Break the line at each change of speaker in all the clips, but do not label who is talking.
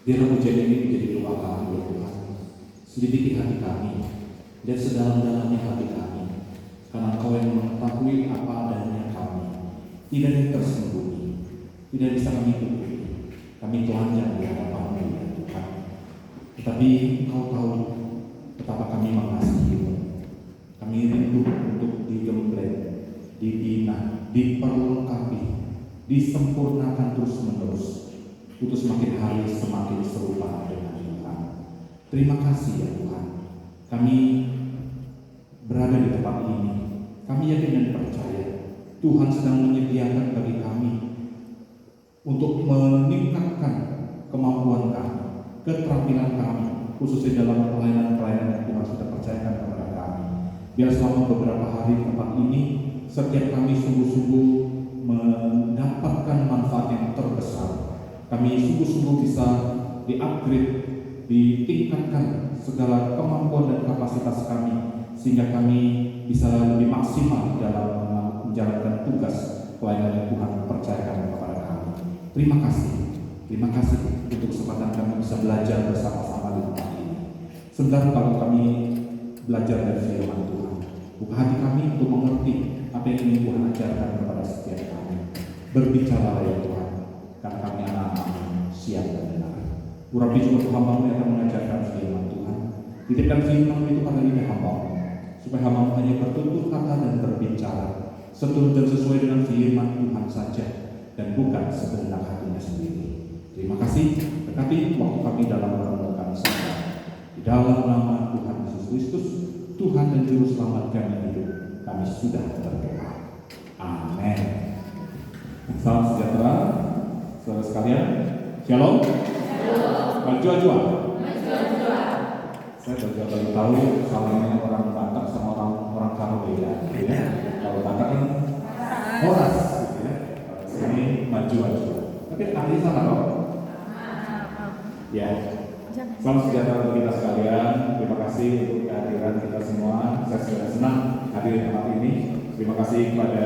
Biarlah pujian ini menjadi doa kami ya Tuhan. Selidiki hati kami, lihat sedalam-dalamnya hati kami, karena Engkau yang mengetahui apa adanya kami. Tidak ada yang tersembunyi, tidak bisa kami tutupi. Kami telanjang di hadapan-Mu ya Tuhan. Tetapi Engkau tahu betapa kami mengasihi-Mu. Kami rindu untuk digembleng, dibina, diperlengkapi, disempurnakan terus-menerus, untuk semakin hari semakin serupa dengan Tuhan. Terima kasih ya Tuhan. Kami berada di tempat ini. Kami yakin dan percaya Tuhan sedang menyediakan bagi kami untuk meningkatkan kemampuan kami, keterampilan kami, khususnya dalam pelayanan-pelayanan yang Tuhan sudah percayakan kepada kami. Biar selama beberapa hari di tempat ini, setiap kami sungguh-sungguh mendapatkan manfaat yang terbesar. Kami sungguh-sungguh bisa di-upgrade, ditingkatkan segala kemampuan dan kapasitas kami, sehingga kami bisa lebih maksimal dalam menjalankan tugas pelayanan yang Tuhan percayakan kepada kami. Terima kasih untuk kesempatan kami bisa belajar bersama-sama di tempat ini. Sebentar kalau kami belajar dari firman Tuhan, buka hati kami untuk mengerti apa yang ingin Tuhan ajarkan kepada setiap kami. Berbicara ya Tuhan, karena kami anak-anak siap dan benar. Urapi juga hamba-Mu yang akan mengajarkan firman Tuhan. Titipkan firman itu pada lidah hamba-Mu, supaya hamba-Mu hanya bertutur kata dan berbicara seturut dan sesuai dengan firman Tuhan saja, dan bukan sekehendak hatinya sendiri. Terima kasih. Berkati waktu kami dalam merenungkan saja. Di dalam nama Tuhan Yesus Kristus, Tuhan dan Juru Selamat kami hidup, kami sudah berdoa. Amin. Salam sejahtera. Saudara sekalian, shalom. Maju-maju. Saya baru tahu salamnya orang Batak sama orang Karo beda. Ya. Kalau Batak kan horas, gitu ya. Sini maju-maju. Tapi tadi sama loh. Ya. Salam sejahtera untuk kita sekalian. Terima kasih untuk kehadiran kita semua. Saya sudah senang hadir di tempat ini. Terima kasih kepada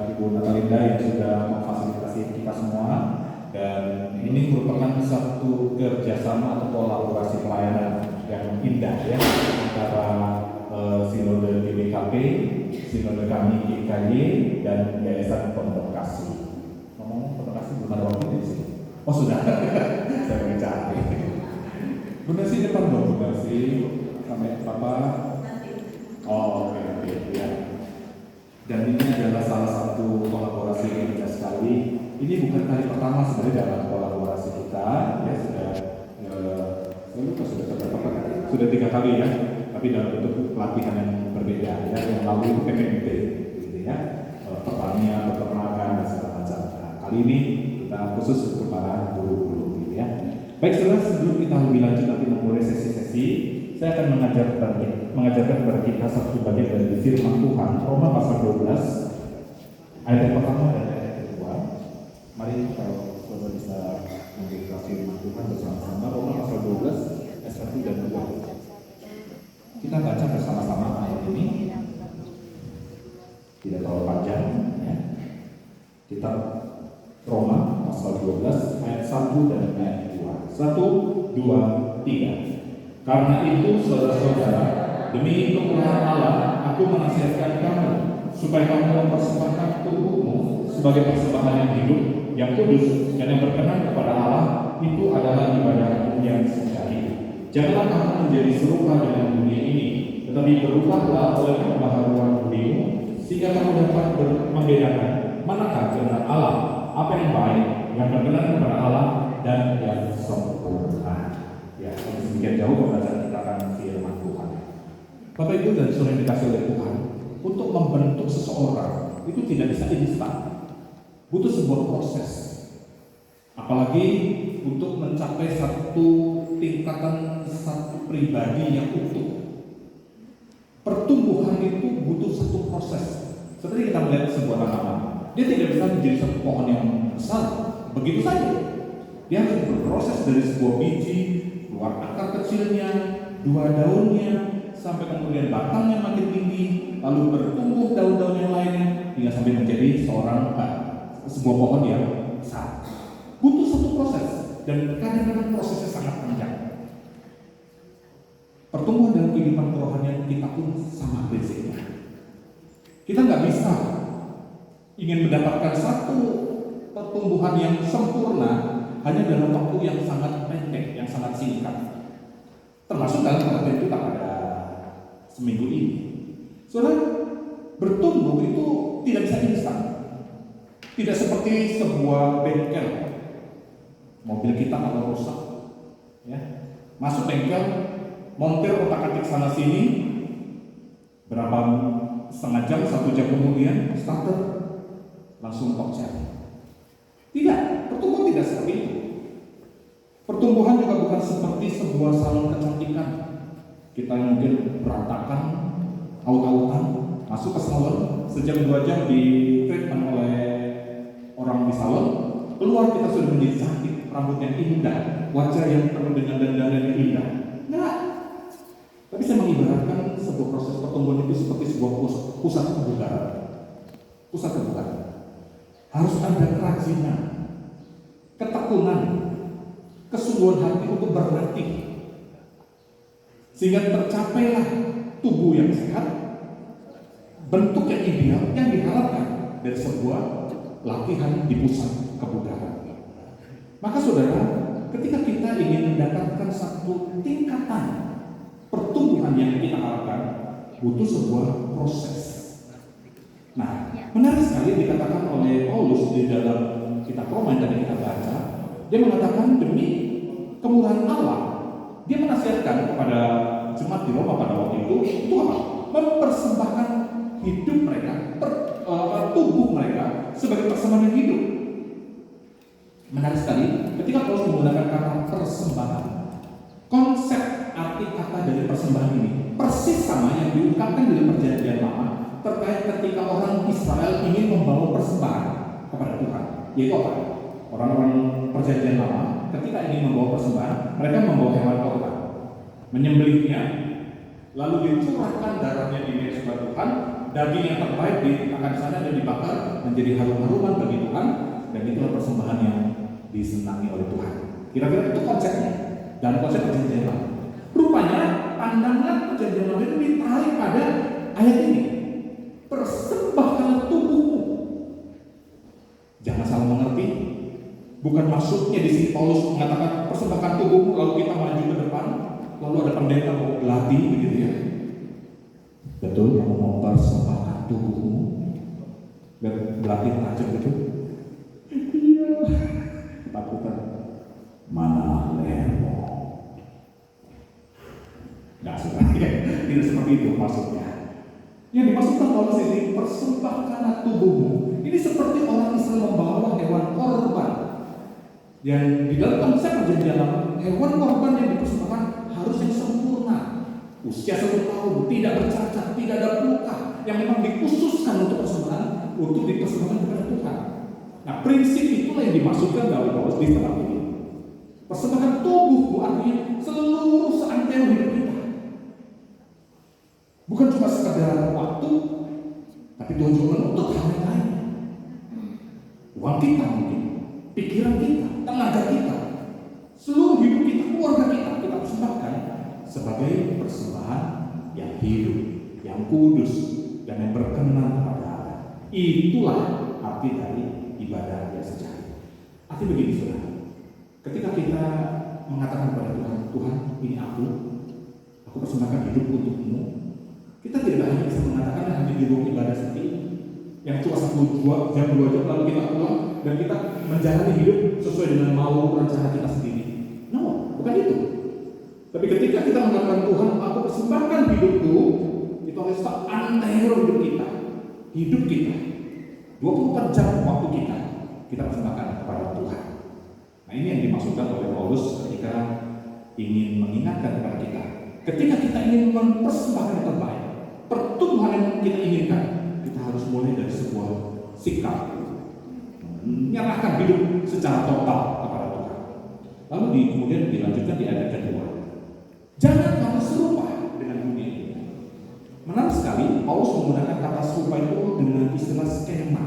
Ibu Natalinda yang sudah memfasilitasi kita semua. Dan ini merupakan satu kerjasama atau kolaborasi pelayanan yang indah ya, antara Sinode GBKP, Sinode kami GKY, dan Yayasan Pondok Kasih. Ngomong Pondok Kasih belum ada waktu di sini. Oh sudah, saya mencari. Bunda sih depan dong, Bunda sih sampai apa? Oh oke ya. Dan ini adalah salah satu kolaborasi yang indah sekali. Ini bukan kali pertama sebenarnya dalam kolaborasi kita, ya sudah 3 kali ya, tapi dalam bentuk pelatihan yang berbeda ya, yang lalu itu PPMP, gitu ya, pertanian, peternakan dan segala macam. Nah, kali ini kita khusus untuk para guru-guru, gitu ya. Baik, saudara, sebelum kita lebih lanjut nanti memulai sesi-sesi, saya akan mengajarkan kepada kita satu bagian dari firman Tuhan, Roma pasal 12, ayat yang pertama dan ayat kedua. Mari kalau saudara bisa membuka firman Tuhan bersama-sama, Roma pasal 12 ayat 1 dan 2. Kita baca bersama-sama ayat ini. Tidak terlalu panjang ya. Kita Roma pasal 12 ayat 1 dan ayat 2. 1, 2, 3. Karena itu saudara-saudara, demi kemurahan Allah, aku menasihatkan kamu supaya kamu mempersembahkan tubuhmu sebagai persembahan yang hidup, yang kudus, dan yang berkenan kepada Allah. Itu adalah ibadah yang sejati. Janganlah kamu menjadi serupa dengan dunia ini, tetapi berubahlah oleh pembaharuan budimu, sehingga kamu dapat membedakan manakah kehendak Allah, apa yang baik, yang berkenan kepada Allah, dan yang sempurna. Ya, sedikit jauh pembacaan kita akan firman Tuhan. Bapak Ibu dan Saudara yang dikasihi oleh Tuhan, untuk membentuk seseorang itu tidak bisa instan, butuh sebuah proses. Apalagi untuk mencapai satu tingkatan satu pribadi yang utuh. Pertumbuhan itu butuh satu proses. Seperti kita melihat sebuah tanaman, dia tidak bisa menjadi satu pohon yang besar begitu saja. Dia harus berproses dari sebuah biji, keluar akar kecilnya, 2 daunnya, sampai kemudian batangnya makin tinggi, lalu bertumbuh daun-daun yang lainnya, hingga sampai menjadi sebuah pohon yang besar. Butuh satu proses. dan kadang-kadang prosesnya sangat panjang. Pertumbuhan dalam kehidupan kerohanian kita pun sama prinsipnya. Kita nggak bisa ingin mendapatkan satu pertumbuhan yang sempurna hanya dalam waktu yang sangat pendek, yang sangat singkat. Termasuk dalam pengertian kita pada seminggu ini. Saudara, bertumbuh itu tidak bisa instan. Tidak seperti sebuah bengkel. Mobil kita kalau rusak, ya, masuk bengkel, montir otak-atik sana sini, berapa setengah jam, 1 jam kemudian starter langsung konser. Tidak, pertumbuhan tidak seperti itu. Pertumbuhan juga bukan seperti sebuah salon kecantikan. Kita mungkin berantakan, aut-autan, masuk ke salon, sejam 2 jam di treatment oleh orang di salon, keluar kita sudah menjadi cantik, rambut yang indah, wajah yang penuh dengan dandan yang indah. Nah, tapi saya mengibaratkan sebuah proses pertumbuhan itu seperti sebuah pusat kebugaran. Pusat kebugaran harus ada kerajinan, ketekunan, kesungguhan hati untuk berlatih, sehingga tercapailah tubuh yang sehat, bentuk yang ideal yang diharapkan dari sebuah latihan di pusat kebugaran. Maka saudara, ketika kita ingin mendapatkan satu tingkatan pertumbuhan yang kita harapkan, butuh sebuah proses. Nah, menarik sekali dikatakan oleh Paulus di dalam kitab Roma yang tadi kita baca. Dia mengatakan demi kemurahan Allah, dia menasihatkan kepada jemaat di Roma pada waktu itu apa? Mempersembahkan hidup mereka, tubuh mereka sebagai persembahan yang hidup. Menarik sekali ketika Paulus menggunakan kata persembahan. Konsep arti kata dari persembahan ini persis sama yang diungkapkan dalam Perjanjian Lama terkait ketika orang Israel ingin membawa persembahan kepada Tuhan. Yaitu apa? Orang-orang Perjanjian Lama ketika ingin membawa persembahan, mereka membawa hewan korban, menyembelihnya, lalu dicurahkan darahnya di mezbah Tuhan, daging yang terbaik diangkat sana dan dibakar menjadi harum-haruman bagi Tuhan, dan itulah persembahan yang disenangi oleh Tuhan. Kira-kira itu konsepnya dan konsep Perjanjian Lama. Rupanya pandangan Perjanjian Lama itu ditarik pada ayat ini. Persembahkanlah tubuhmu. Jangan salah mengerti. Bukan maksudnya di sini Paulus mengatakan persembahkan tubuhmu lalu kita maju ke depan, lalu ada pendeta mau berlatih begitu ya. Betul, kamu mau persembahkan tubuhmu berlatih tajam gitu. Iya. Takutan. Mana lermo? Nggak seperti tidak seperti itu maksudnya. Yang dimaksudkan Paulus ini persembahkanlah tubuhmu. Ini seperti orang Israel membawa hewan korban. Yang di dalam konsep Perjanjian Lama, hewan korban yang dipersembahkan harus yang sempurna, usia 1 tahun, tidak bercacat, tidak ada luka, yang memang dikhususkan untuk persembahan, untuk dipersembahkan kepada Tuhan. Nah, prinsip itulah yang dimaksudkan dalam Paulus di tempat ini. Persembahan tubuhmu artinya seluruh seantero hidup kita. Bukan cuma sekedar waktu, tapi Tuhan juga menuntut hal yang lain. Uang kita mungkin, pikiran kita, tenaga kita, seluruh hidup kita, keluarga kita persembahkan sebagai persembahan yang hidup, yang kudus, dan yang berkenan kepada Allah. Itulah arti dari ibadah yang sejati. Arti begini saudara, ketika kita mengatakan kepada Tuhan, Tuhan ini aku persembahkan hidup untukmu. Kita tidak hanya bisa mengatakan hanya di ruang ibadah seperti ini, yang cuma 1 jam 2 jam lalu kita pulang dan kita menjalani hidup sesuai dengan mau rencana kita sendiri. No, bukan itu. Tapi ketika kita mengatakan Tuhan, aku persembahkan hidupku, itu harus seantero hidup kita, 24 jam waktu kita persembahkan kepada Tuhan. Nah, ini yang dimaksudkan oleh Paulus ketika ingin mengingatkan kepada kita. Ketika kita ingin mempersembahkan yang terbaik, pertumbuhan yang kita inginkan, kita harus mulai dari sebuah sikap menyerahkan hidup secara total kepada Tuhan. Lalu kemudian dilanjutkan di ayat kedua. Jangan kamu serupa dengan dunia ini. Menarik sekali, Paulus menggunakan kata serupa itu dengan istilah skema.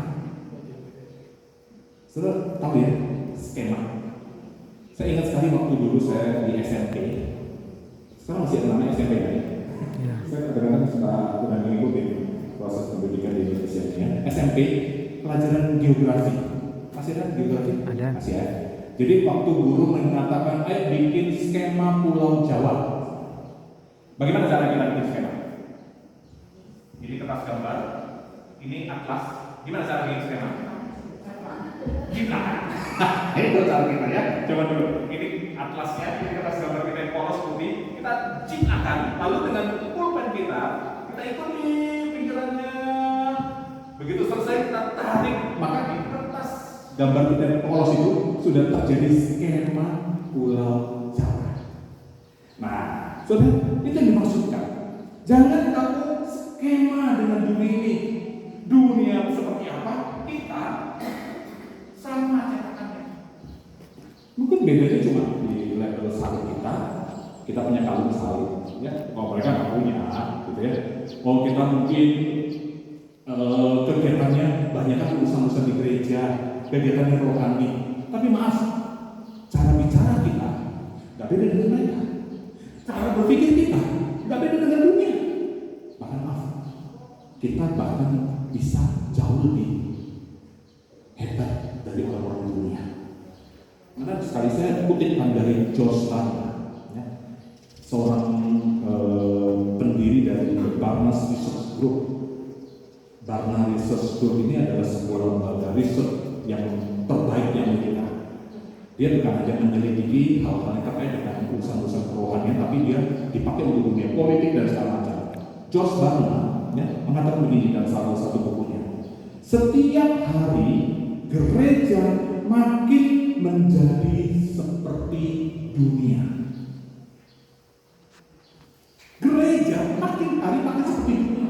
Saudara tahu ya skema? Saya ingat sekali waktu dulu saya di SMP. Sekarang masih ada namanya SMP kan? Ya. Saya kadang-kadang suka mengikuti proses pendidikan di Indonesia ini ya. SMP, pelajaran geografi. Masih ada geografi? Ada. Masih ada. Jadi waktu guru mengatakan, ayo bikin skema Pulau Jawa. Bagaimana cara kita bikin skema? Ini kertas gambar, ini atlas. Gimana cara bikin skema? Kita. Itu cara kita ya. Coba dulu. Ini atlasnya, ini kertas gambar kita yang polos putih. Kita ciptakan. Lalu dengan pulpen kita ikuti pikirannya. Begitu selesai kita tarik, maka di kertas gambar kita yang polos itu sudah terjadi skema Pulau Jawa. Nah, saudara, itu yang dimaksudkan. Jangan kamu skema dengan dunia ini. Dunia seperti apa? Kita sama cetakannya. Mungkin bedanya cuma di level salib kita punya kalung salib, ya. Oh, mereka nggak punya, gitu ya. Oh, kita mungkin kegiatannya banyak kan urusan-urusan di gereja, kegiatan rohani. Tapi maaf, cara bicara kita nggak beda dengan mereka. Cara berpikir kita nggak beda dengan dunia. Bahkan maaf, kita bahkan bisa jauh lebih hebat dari orang-orang dunia. Karena sekali saya kutipkan dari George Barna, ya, seorang pendiri dari Barna's Research Group. Barna Research Group ini adalah sebuah lembaga riset yang terbaik yang kita. Dia bukan hanya menyelidiki hal-hal yang terkait dengan urusan-urusan kerohanian, tapi dia dipakai untuk dunia politik dan segala macam. George Barna, ya, mengatakan begini dalam salah satu bukunya. Setiap hari gereja makin menjadi seperti dunia. Gereja makin hari makin seperti dunia.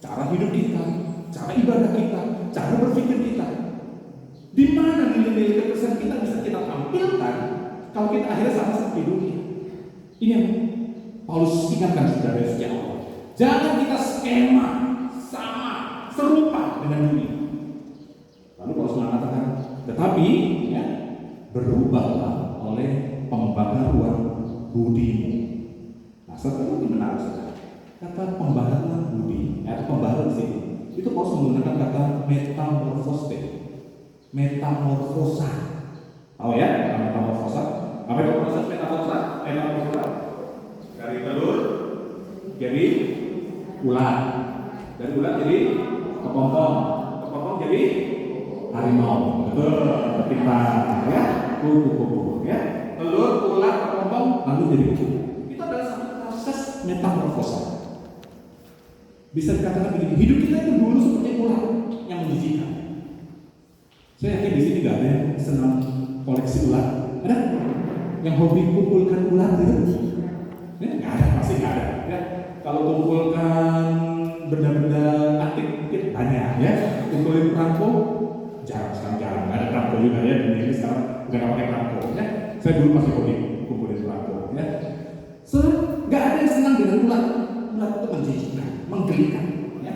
Cara hidup kita, cara ibadah kita, cara berpikir kita. Di mana nilai-nilai kekristenan kita bisa kita tampilkan kalau kita akhirnya sama seperti dunia. Ini yang Paulus ingatkan saudara sejak awal. Jangan kita skema sama, serupa dengan dunia. Lalu Paulus mengatakan, tetapi ya, berubahlah oleh pembaharuan budimu. Nah, setelah ini menarik sekali. Kata pembaharuan budi atau pembaharuan sini, itu Paulus menggunakan kata metamorfosa. Tahu ya, kata metamorfosa? Apa itu proses metamorfosa? Dari telur jadi ulat, dari ulat jadi kepompong jadi harimau. Betul, kita ya, kupu-kupu ya. Telur, ulat, kepompong lalu jadi kupu. Itu adalah satu proses metamorfosa. Bisa dikatakan begini, hidup kita itu dulu seperti ulat yang menjijikan. Saya yakin di sini nggak ada yang senang koleksi ulat. Ada? Yang hobi kumpulkan ulat gitu? Ya, nggak ada, pasti nggak ada. Ya, kalau kumpulkan benda-benda antik mungkin banyak, ya. Kumpulin perangko, jarang, nggak ada perangko juga ya. Ini sekarang nggak pakai perangko, ya. Saya dulu masih hobi kumpulin perangko, ya. Nggak ada yang senang dengan ulat. Ulat itu menjijikan, menggelikan, ya.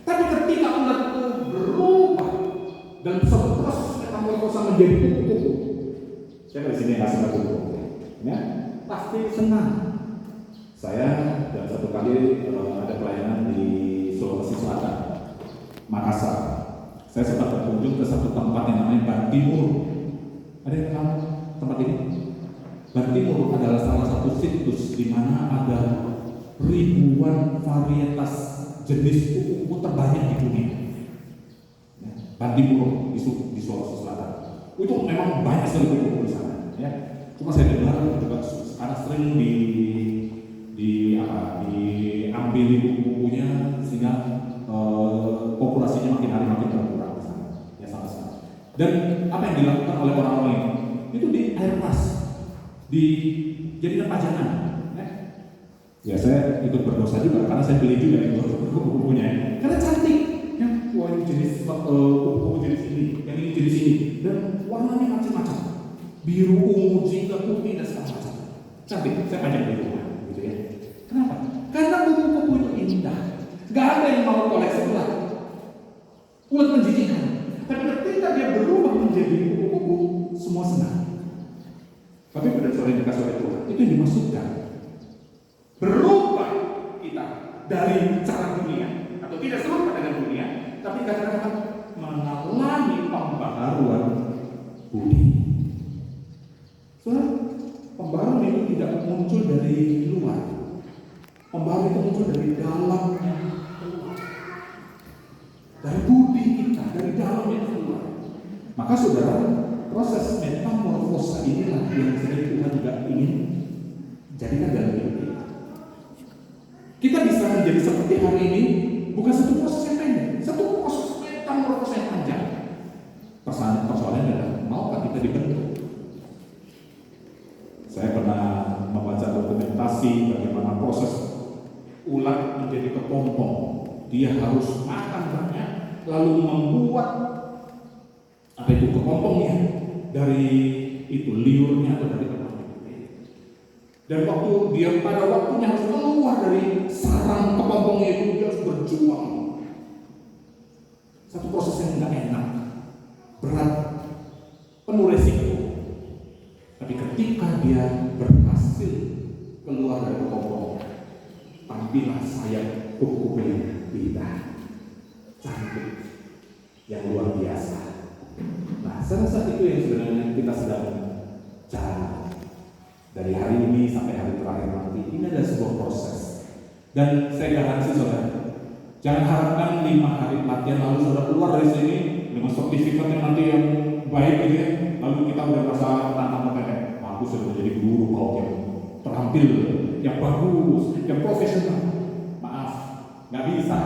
Tapi ketika ulat itu berubah dan proses metamorfosa menjadi kupu-kupu, saya di sini nggak senang kupu-kupu, ya, pasti senang. Saya dan satu kali ada pelayanan di Sulawesi Selatan, Makassar. Saya sempat berkunjung ke satu tempat yang namanya Bantimur. Ada yang tahu tempat ini? Bantimur adalah salah satu situs di mana ada ribuan varietas jenis kupu-kupu terbanyak di dunia. Bantimur di Sulawesi Selatan. Itu memang banyak sekali kupu-kupu di sana. Ya. Cuma saya dengar juga sekarang sering diambil kupu-kupunya sehingga populasinya makin hari makin berkurang di sana. Ya sama-sama. Dan apa yang dilakukan oleh orang-orang ini? Itu di air keras, dijadikan pajangan. Ya saya ikut berdosa juga karena saya beli juga itu kupu-kupunya. Karena cantik. Ya, wah ini jenis kupu-kupu jenis ini, yang ini jenis ini, dan warnanya macam-macam. Biru, ungu, jingga, putih dan segala macam. Cantik. Saya pajang di rumah, gitu ya. Kenapa? Karena kupu-kupu itu indah. Gak ada yang mau koleksi ulat. Ulat menjijikan. Tapi ketika dia berubah menjadi kupu-kupu, semua senang. Tapi pada sore yang dikasih oleh Tuhan, itu yang dimaksudkan. Berubah kita dari cara dunia, atau tidak serupa dengan dunia, tapi katakan mengalami pembaharuan budi. Soalnya pembaharuan itu tidak muncul dari luar. Pembaharuan itu muncul dari dalamnya keluar. Dari budi kita, dari dalamnya keluar. Maka saudara, proses metamorfosa inilah yang sering Tuhan juga ingin jadikan dalam hidup kita. Kita bisa menjadi seperti hari ini bukan satu proses yang pendek, satu proses metamorfosa yang panjang. Persoalannya adalah maukah kita dibentuk? Saya pernah membaca dokumentasi bagaimana proses ulat menjadi kepompong. Dia harus makan banyak, lalu membuat apa itu kepompongnya dari itu liurnya atau dari apa. Dan waktu dia pada waktunya harus keluar dari sarang kepompongnya itu, dia harus berjuang. Satu proses yang tidak enak, berat, penuh resiko. Tapi ketika dia berhasil keluar dari kepompong, tampillah sayap kuku beda, cantik, yang luar biasa. Nah, saya rasa itu yang sebenarnya kita sedang cari. Dari hari ini sampai hari terakhir nanti, ini adalah sebuah proses. Dan saya garansi saudara, jangan harapkan 5 hari latihan lalu saudara keluar dari sini dengan sertifikat yang nanti yang baik gitu ya. Lalu kita udah merasa tantang kayak, aku sudah menjadi guru kalau yang terampil, yang bagus, yang profesional. Maaf, nggak bisa.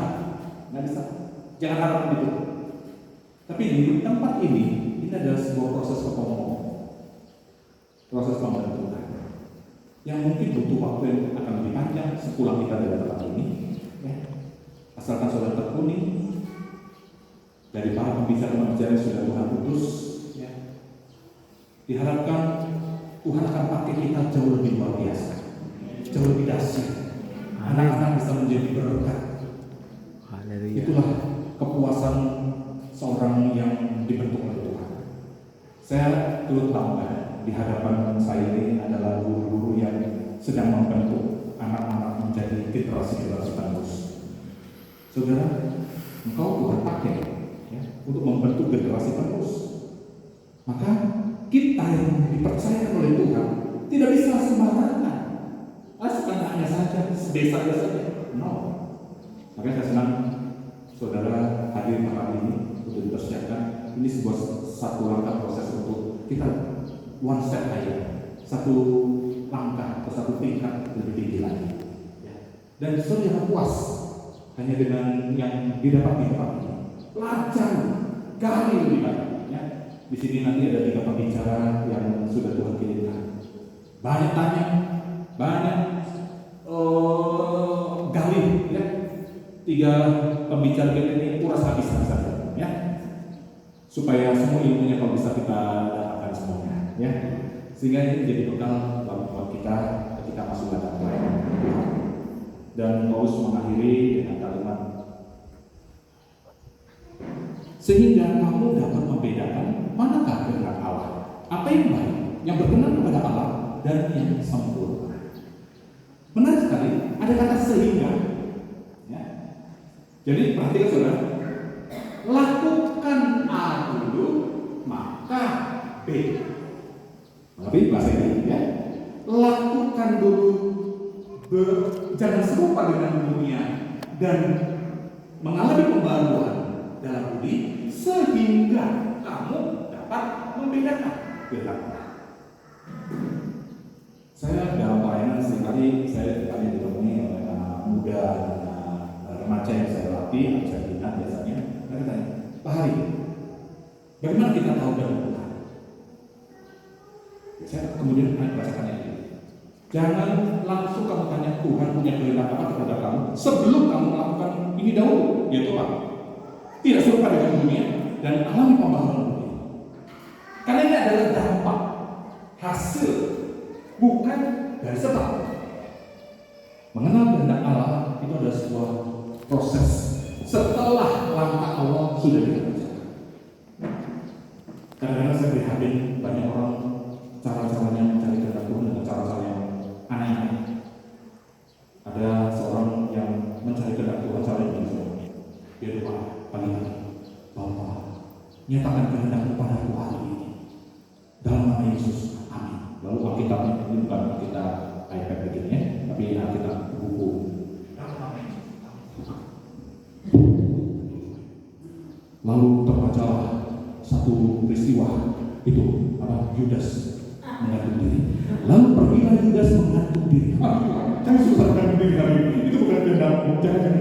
Jangan harapkan itu. Tapi di tempat ini adalah sebuah proses kepompong, proses pembentukan yang mungkin butuh waktu yang akan lebih panjang sepulang kita dari tempat ini. Ya. Asalkan saudara tekuni dari para pembicara-pembicara yang sudah Tuhan utus, ya. Diharapkan Tuhan akan pakai kita jauh lebih luar biasa, jauh lebih dahsyat. Anak-anak bisa menjadi berkat. Itulah kepuasan seorang yang dibentuk oleh Tuhan. Saya turut bangga di hadapan saya ini adalah guru-guru yang sedang membentuk anak-anak menjadi generasi-generasi penerus. Saudara, engkau Tuhan pakai ya, untuk membentuk generasi penerus. Maka kita yang dipercayakan oleh Tuhan tidak bisa sembarangan. Sebenarnya saja, sebesarnya saja. No. Makanya saya senang saudara hadir hari ini untuk dipersiapkan. Ini sebuah satu langkah proses untuk kita one step higher, satu langkah atau satu tingkat lebih tinggi lagi. Ya. Dan saudara puas hanya dengan yang didapat di tempat ini. Pelajar, gali lebih banyak. Ya. Di sini nanti ada 3 pembicara yang sudah Tuhan kirimkan. Banyak tanya, banyak gali. Ya. 3 pembicara ini kuras habis saja. Ya. Supaya semua ilmunya kalau bisa kita dapatkan semuanya. Ya, sehingga ini menjadi bekal buat kita ketika masuk dalam pelayanan Tuhan. Dan Paulus mengakhiri dengan kalimat, sehingga kamu dapat membedakan manakah kehendak Allah, apa yang baik, yang berkenan kepada Allah, dan yang sempurna. Menarik sekali, ada kata sehingga. Ya. Jadi perhatikan saudara, lakukan A dulu, maka B. Tapi bahasa ini ya, lakukan dulu, jangan serupa dengan dunia dan mengalami pembaruan dalam budi sehingga kamu dapat membedakan kehendak Allah. Saya dalam pelayanan seringkali saya ditemui oleh anak muda, remaja yang saya latih, saya lihat biasanya, mereka tanya, Pak Hari, bagaimana kita tahu dari Tuhan? Saya kemudian bacakannya ini. Jangan langsung kamu tanya Tuhan punya kehendak apa kepada kamu sebelum kamu melakukan ini dahulu, yaitu apa? Tidak serupa dengan dunia dan alami pembaharuan dunia. Karena ini adalah dampak hasil, bukan dari sebab. Mengenal kehendak Allah itu adalah sebuah proses setelah langkah awal sudah dikerjakan. Kadang-kadang saya prihatin banyak Nyatakan kehendak kepadaku hari ini. Dalam nama Yesus, amin. Lalu Alkitabnya ini bukan Alkitab iPad begini ya, tapi Alkitab buku. Dalam nama Yesus, amin. Lalu terbacalah satu peristiwa itu, Yudas menggantung diri. Lalu pergilah Yudas menggantung diri. Jangan susah menggantung diri hari ini. Itu bukan kehendakmu. Jangan.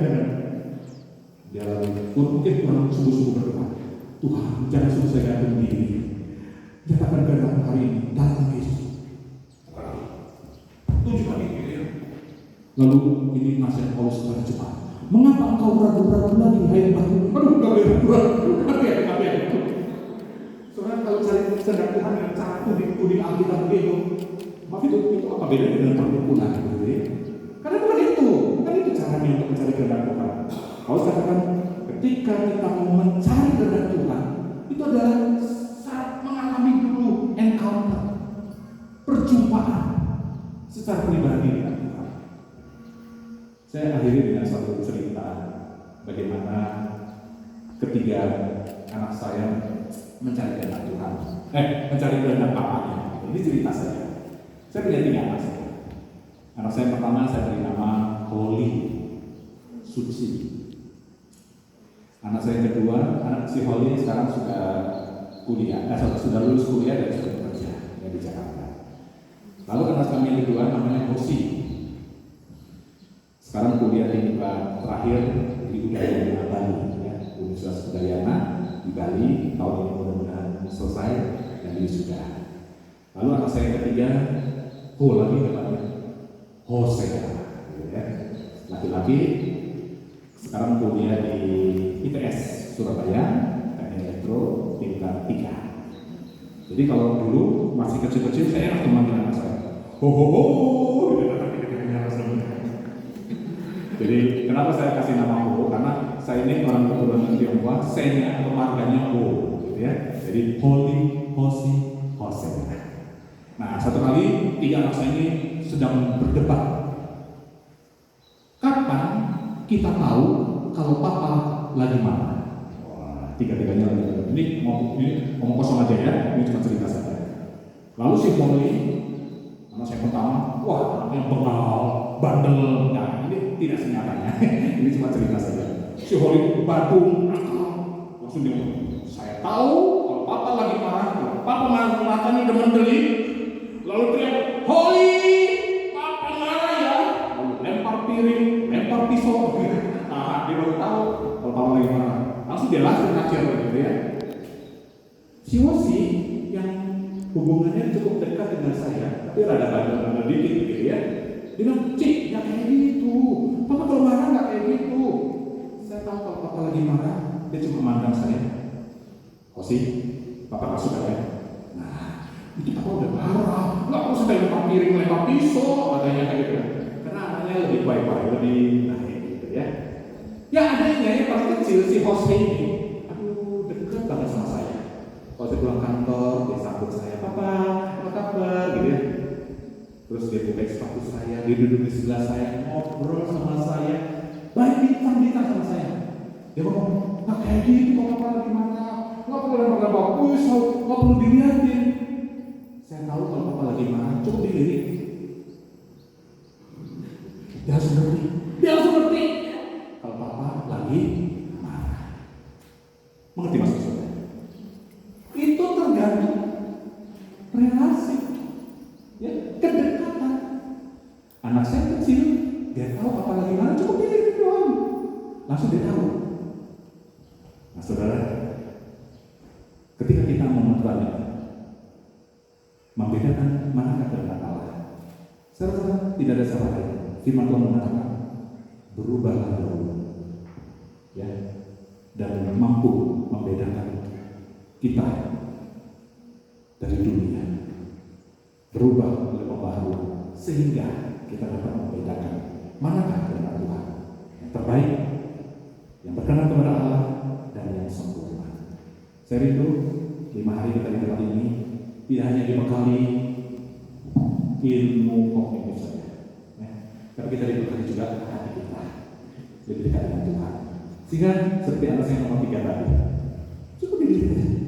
Dia mungkin kurang sungguh-sungguh berdoa. Tuhan, jangan suruh saya gantung diri. Nyatakan kehendak hari ini dalam Yesus. Tujuan itu ya. Lalu ini nasihat Paulus kepada jemaat. Mengapa engkau ragu-ragu lagi, hai batu? Aduh, enggak boleh ragu-ragu. Hati-hati. Soalnya kalau cari kehendak Tuhan dengan cara tuding Alkitab begitu, maaf itu apa bedanya dengan perkumpulan gitu ya? Karena bukan itu caranya untuk mencari kehendak Tuhan. Paulus katakan, ketika kita mau mencari kehendak Tuhan, itu adalah saat mengalami dulu encounter, perjumpaan secara pribadi dengan Tuhan. Saya akhiri dengan satu cerita bagaimana ketiga anak saya mencari kehendak Tuhan, mencari kehendak Bapaknya. Ini cerita saya. Saya punya 3 anak saya. Anak saya pertama saya beri nama Holy, suci. Anak saya kedua, anak si Holy sekarang sudah kuliah, sudah lulus kuliah dan sudah bekerja di Jakarta. Lalu anak kami yang kedua namanya Hosi. Sekarang kuliah di terakhir di Udayana Bali, ya, Universitas Udayana di Bali. Tahun ini mudah-mudahan selesai dan wisuda. Lalu anak saya yang ketiga, lagi namanya Hosea, ya, laki-laki. Sekarang kuliah di ITS Surabaya, teknik elektro tingkat 3. Jadi kalau dulu masih kecil-kecil saya enak memanggil anak saya. Jadi kenapa saya kasih nama Ho? Karena saya ini orang keturunan Tionghoa, Senya atau marganya Ho, gitu ya. Jadi Holy, Hosi, Hosea. Nah, satu kali 3 anak saya ini sedang berdebat. Kapan kita tahu kalau papa lagi mana? Wah, 3-tiganya lagi. Ini ngomong kosong aja ya. Ini cuma cerita saja. Lalu si Holy, anak saya pertama, wah, yang bengal, bandel. Nah, ini tidak senyatanya. Ini cuma cerita saja. Si Holy badung, langsung dia ngomong, saya tahu kalau papa lagi marah, kalau papa matanya udah mendelik, lalu teriak, Holy, papa marah ya. Lalu lempar piring, lempar pisau. Nah, dia baru tahu kalau papa lagi marah. Langsung dia ngajar gitu ya. Si Hosi yang hubungannya cukup dekat dengan saya, tapi rada bandel dikit gitu ya. Dia bilang, Cik, gak kayak gitu. Papa kalau marah gak kayak gitu. Saya tahu kalau papa lagi marah, dia cuma mandang saya. Hosi, papa gak suka ya? Nah, itu papa udah marah. Gak perlu sampai lempar piring, lempar pisau, katanya kayak gitu. Karena anaknya lebih baik-baik, lebih baik gitu ya. Ya adanya yang paling kecil si Hosi ini, aduh deket banget sama saya. Kalau saya pulang kantor, dia sambut saya, papa, apa kabar gitu ya. Terus dia buka sepatu saya, dia duduk di sebelah saya, ngobrol sama saya, baik bintang sama saya. Dia ngomong, nggak kayak gitu, kalau papa lagi marah, nggak perlu lempar-lempar pisau, nggak perlu dilihatin. Saya tahu kalau papa lagi marah, cukup dilirik. Dia harus ngerti. Kalau papa lagi marah, mengerti maksud saya? Itu tergantung relasi. Ya, kedekatan. Anak saya kecil, dia tahu apa lagi mana, cukup dilihat doang, langsung dia tahu. Nah, saudara, ketika kita membedakan mana kehendak Allah, saya rasa tidak ada salah lain. Firman Tuhan mengatakan, berubahlah dahulu, ya, dan mampu membedakan kita dari dunia. Berubah oleh pembaharu sehingga kita dapat membedakan manakah kehendak Tuhan yang terbaik, yang berkenan kepada Allah dan yang sempurna. Saya rindu 5 hari kita di tempat ini tidak hanya dibekali ilmu kognitif saja, ya, tapi kita dibekali juga hati kita lebih dekat dengan Tuhan. Sehingga seperti anak saya nomor 3 tadi, cukup dilihat.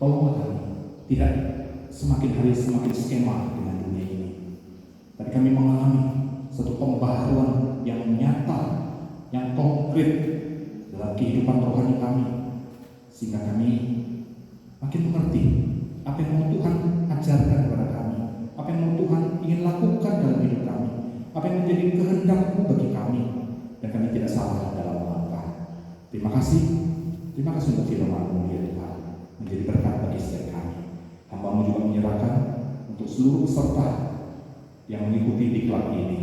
Tolonglah kami tidak semakin hari semakin skema dengan dunia ini, tapi kami mengalami satu pembaharuan yang nyata, yang konkret dalam kehidupan rohani kami, sehingga kami makin mengerti apa yang mau Tuhan ajarkan kepada kami, apa yang mau Tuhan ingin lakukan dalam hidup kami, apa yang menjadi kehendak-Mu bagi kami, dan kami tidak salah dalam melangkah. Terima kasih untuk firman-Mu ya Tuhan, menjadi berkat bagi setiap kami. Hamba-Mu juga menyerahkan untuk seluruh peserta yang mengikuti diklat ini.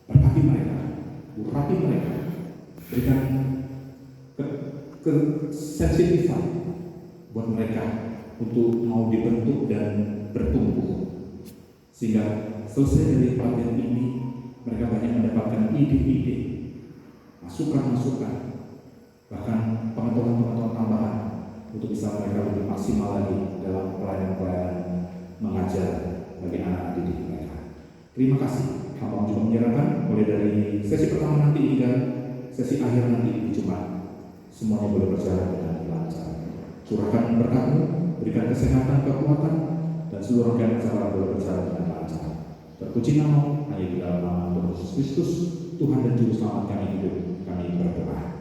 Berkati mereka, urapi mereka, berikan kesensitifan buat mereka untuk mau dibentuk dan bertumbuh, sehingga selesai dari pelatihan ini mereka banyak mendapatkan ide-ide, masukan-masukan, bahkan pengetahuan-pengetahuan tambahan untuk bisa mereka lebih maksimal lagi dalam pelayanan-pelayanan mengajar bagi anak didik mereka. Terima kasih. Hamba juga menyerahkan mulai dari sesi pertama nanti hingga sesi akhir nanti di Jumat, semuanya boleh berjalan dengan lancar. Curahkan berkat-Mu, berikan kesehatan, kekuatan, dan seluruh rangkaian acara boleh berjalan dengan lancar. Terpuji nama-Mu, hanya di dalam nama Tuhan Yesus Kristus, Tuhan dan Juru Selamat kami hidup, kami berdoa.